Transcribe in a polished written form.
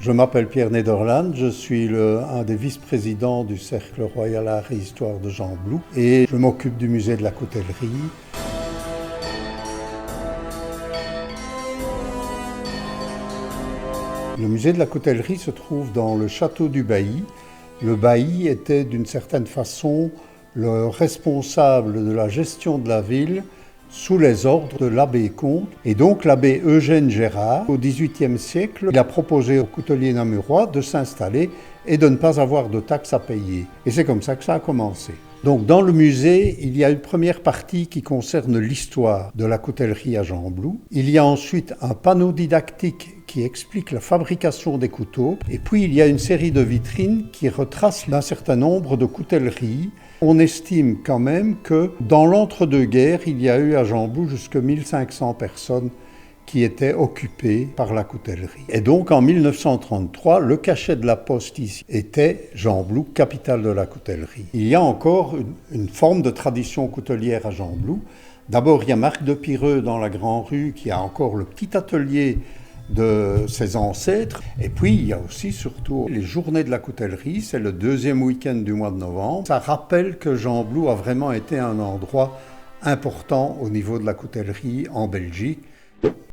Je m'appelle Pierre Nederland, je suis un des vice-présidents du Cercle Royal Art et Histoire de Jean Blou et je m'occupe du musée de la coutellerie. Le musée de la coutellerie se trouve dans le château du bailli. Le bailli était d'une certaine façon le responsable de la gestion de la ville sous les ordres de l'abbé Comte. Et donc l'abbé Eugène Gérard, au XVIIIe siècle, il a proposé aux couteliers namurois de s'installer et de ne pas avoir de taxes à payer. Et c'est comme ça que ça a commencé. Donc dans le musée, il y a une première partie qui concerne l'histoire de la coutellerie à Jean Blou. Il y a ensuite un panneau didactique qui explique la fabrication des couteaux. Et puis il y a une série de vitrines qui retracent un certain nombre de coutelleries. On estime quand même que dans l'entre-deux-guerres, il y a eu à Jean Blou jusque 1500 personnes qui étaient occupées par la coutellerie. Et donc en 1933, le cachet de la poste ici était Jean Blou, capitale de la coutellerie. Il y a encore une forme de tradition coutelière à Jean Blou. D'abord, il y a Marc de Pireux dans la Grande Rue qui a encore le petit atelier de ses ancêtres. Et puis, il y a aussi surtout les journées de la coutellerie, c'est le deuxième week-end du mois de novembre. Ça rappelle que Jean Blou a vraiment été un endroit important au niveau de la coutellerie en Belgique.